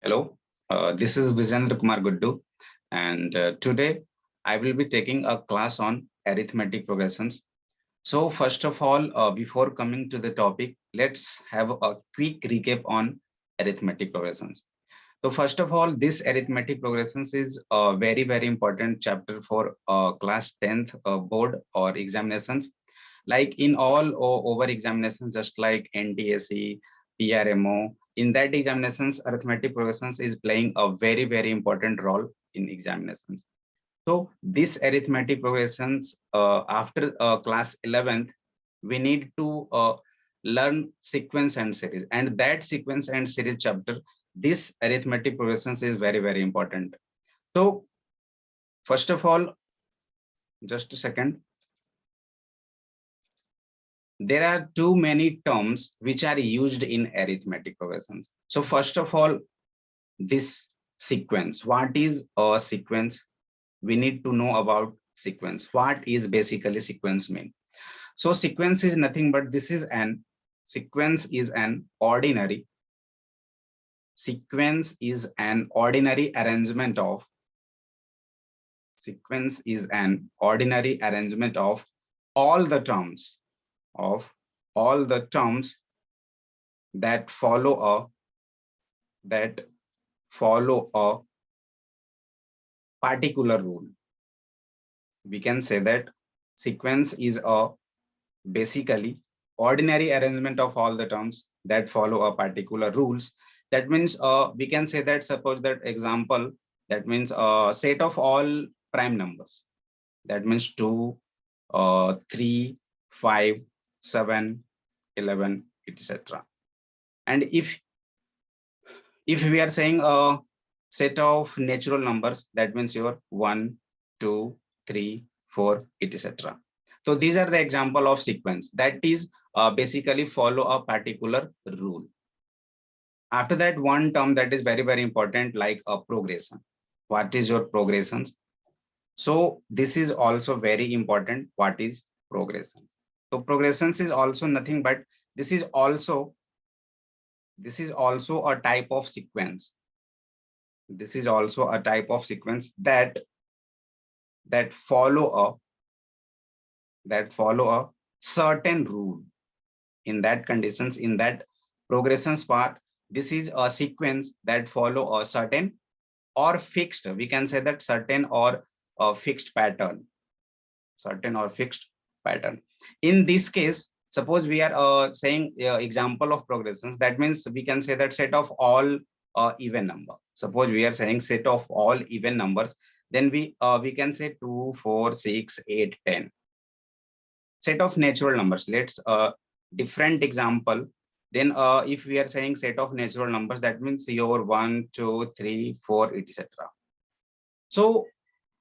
Hello, this is Vijendra Kumar Guddu, and today I will be taking a class on arithmetic progressions. So, first of all, before coming to the topic, let's have a quick recap on arithmetic progressions. So, first of all, this arithmetic progressions is a very important chapter for class 10th board or examinations. Like in all over examinations, just like NTSE, PRMO, in that examinations, arithmetic progressions is playing a very important role in examinations. So this arithmetic progressions after class 11th, we need to learn sequence and series, and that sequence and series chapter, this arithmetic progressions is very important. So first of all, just a second. There are too many terms which are used in arithmetic progressions. So first of all, this sequence. What is a sequence? We need to know about sequence. What is basically sequence mean? So sequence is nothing but this is an sequence is an ordinary sequence is an ordinary arrangement of sequence is an ordinary arrangement of all the terms of all the terms that follow a that follow a particular rule. We can say that sequence is a basically ordinary arrangement of all the terms that follow a particular rules. That means we can say that suppose that example, that means a set of all prime numbers. That means 2, 3, 5, 7, 11, etc. And if we are saying a set of natural numbers, that means your 1, 2, 3, 4, etc. So these are the example of sequence that is basically follow a particular rule. After that, one term that is very important, like a progression. What is your progressions? So this is also very important. What is progression? So progressions is also nothing but this is also a type of sequence. This is also a type of sequence that follow a certain rule. In that conditions, in that progressions part, this is a sequence that follow a certain or fixed, we can say that certain or a fixed pattern, certain or fixed pattern. In this case, suppose we are saying example of progressions, that means we can say that set of all even number. Suppose we are saying set of all even numbers, then we can say 2, 4, 6, 8, 10. Set of natural numbers, let's different example. Then if we are saying set of natural numbers, that means your 1, 2, 3, 4, etc. So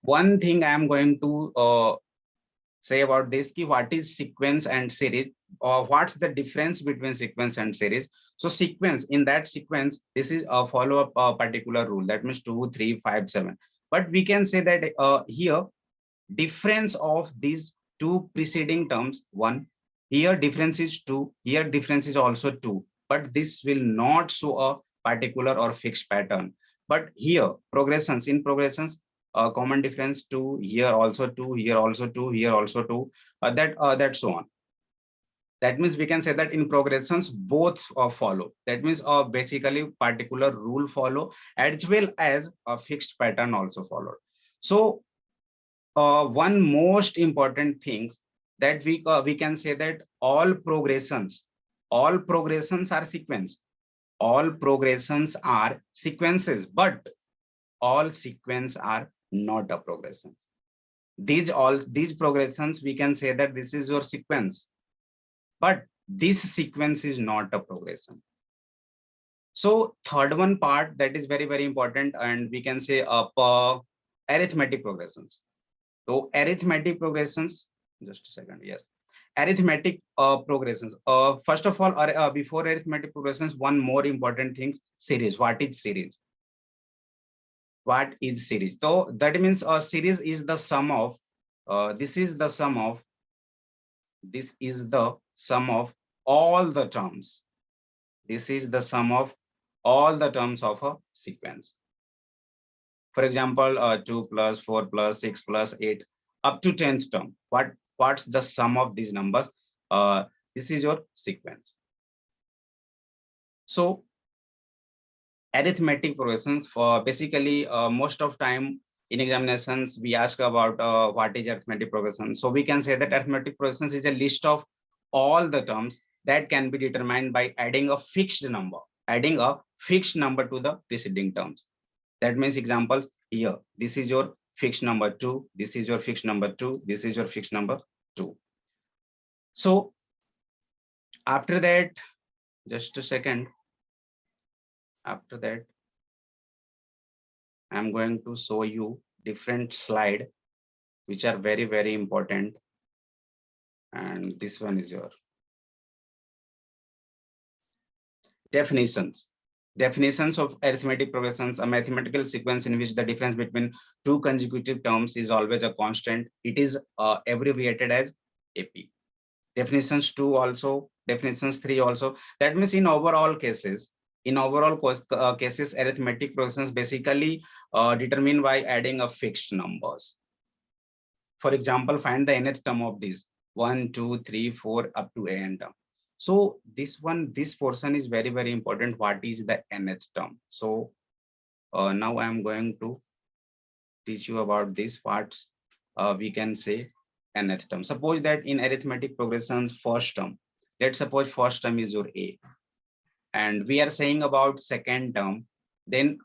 one thing I am going to say about this, ki what is sequence and series, or what's the difference between sequence and series. So sequence, in that sequence, this is a follow up a particular rule, that means 2, 3, 5, 7. But we can say that here difference of these two preceding terms, one, here difference is 2, here difference is also 2, but this will not show a particular or fixed pattern. But here progressions, in progressions, common difference 2, here also 2, here also 2, here also 2, that so on. That means we can say that in progressions both follow, that means basically particular rule follow as well as a fixed pattern also followed. So one most important things that we can say that all progressions are sequence, all progressions are sequences, but all sequence are not a progression. These progressions, we can say that this is your sequence, but this sequence is not a progression. So third one part that is very important, and we can say arithmetic progressions. So arithmetic progressions, just a second, yes. Arithmetic progressions. First of all, before arithmetic progressions, one more important thing, series. What is series? What is series? So that means a series is the sum of, this is the sum of all the terms. This is the sum of all the terms of a sequence. For example, 2 plus 4 plus 6 plus 8 up to 10th term. What's the sum of these numbers? This is your sequence. So arithmetic progressions, for basically most of time in examinations we ask about what is arithmetic progression. So we can say that arithmetic progressions is a list of all the terms that can be determined by adding a fixed number to the preceding terms. That means examples here, this is your fixed number 2, this is your fixed number 2, this is your fixed number 2. So after that, just a second, after that I'm going to show you different slide which are very, very important. And this one is your definitions. Definitions of arithmetic progressions, a mathematical sequence in which the difference between two consecutive terms is always a constant. It is abbreviated as AP. Definitions 2 also, definitions 3 also. That means in overall cases, cases, arithmetic progressions basically determined by adding a fixed numbers. For example, find the nth term of this 1, 2, 3, 4 up to an term. So this portion is very, very important. What is the nth term? So now I am going to teach you about these parts. We can say nth term. Suppose that in arithmetic progressions, first term, let's suppose first term is your A, and we are saying about second term, then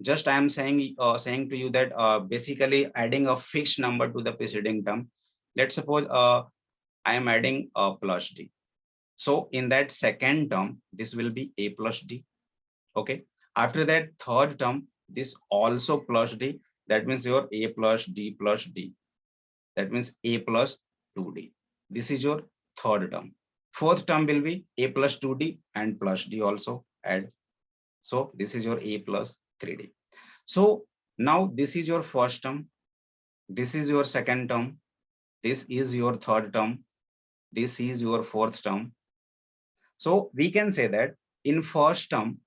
just I am saying to you that basically adding a fixed number to the preceding term. Let's suppose I am adding plus D. So in that second term, this will be A plus D. Okay. After that third term, this also plus D. That means your A plus D plus D. That means A plus 2D. This is your third term. Fourth term will be A plus 2D and plus D also add. So this is your A plus 3D. So now this is your first term. This is your second term. This is your third term. This is your fourth term. So we can say that in first term,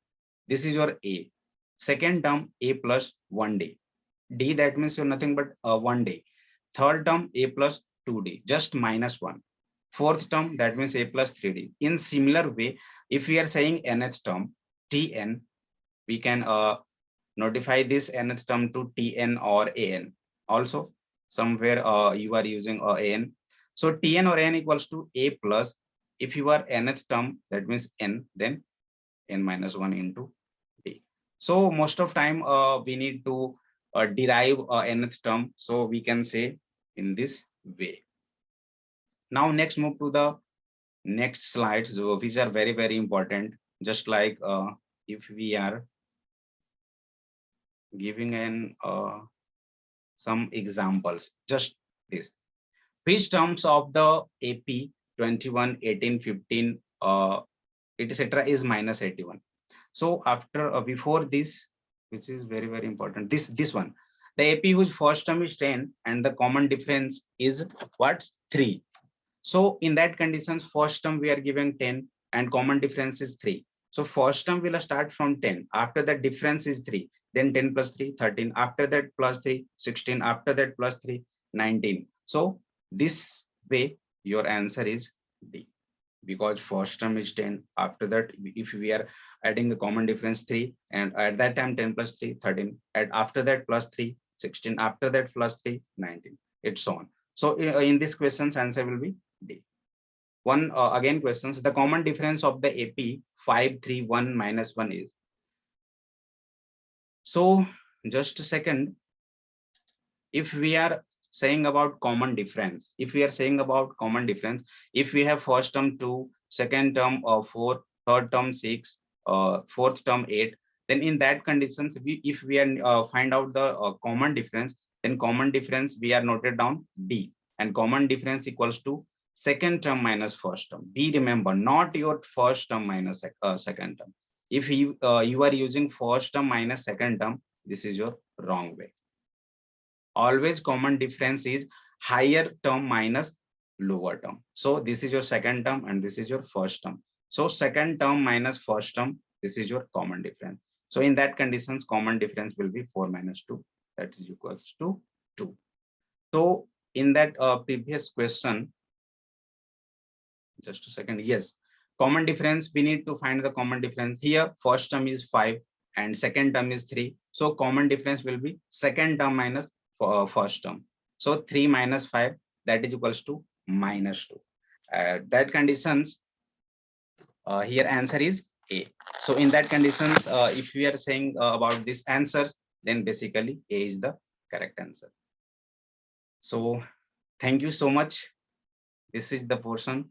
this is your A. Second term, A plus 1 day. D, that means you're nothing but 1 day. Third term, A plus 2D, just minus 1. Fourth term, that means A plus 3D. In similar way, if we are saying nth term, Tn, we can notify this nth term to Tn or An. Also, somewhere you are using An. So Tn or An equals to A plus, if you are nth term, that means N, then N minus 1 into D. So most of time we need to derive nth term. So we can say in this way. Now next move to the next slides, which are very, very important. Just like if we are giving an some examples, just this. Which terms of the AP 21, 18, 15, etc. is minus 81? So after before this, which is very, very important, this one, the AP whose first term is 10 and the common difference is what's 3. So in that conditions, first term we are given 10 and common difference is 3. So first term will start from 10. After that difference is 3. Then 10 plus 3, 13. After that plus 3, 16. After that plus 3, 19. So this way your answer is D, because first term is 10. After that, if we are adding the common difference 3, and at that time 10 plus 3, 13. And after that plus 3, 16. After that plus 3, 19. It's on. So in this question's answer will be D. One again questions, the common difference of the AP 5, 3, 1 minus 1 is. So just a second. If we are saying about common difference, if we have first term 2, second term 4, third term 6, fourth term 8, then in that conditions, if we are find out the common difference, then common difference we are noted down D, and common difference equals to second term minus first term. Be remember, not your first term minus second term. If you are using first term minus second term, this is your wrong way. Always common difference is higher term minus lower term. So this is your second term and this is your first term. So second term minus first term, This is your common difference. So in that conditions, common difference will be 4 minus 2, that is equals to 2. So in that previous question, just a second, yes, common difference, we need to find the common difference. Here first term is 5 and second term is 3, so common difference will be second term minus first term. So 3 minus 5, that is equals to minus 2. That conditions, here answer is A. So in that conditions, if we are saying about these answers, then basically A is the correct answer. So thank you so much. This is the portion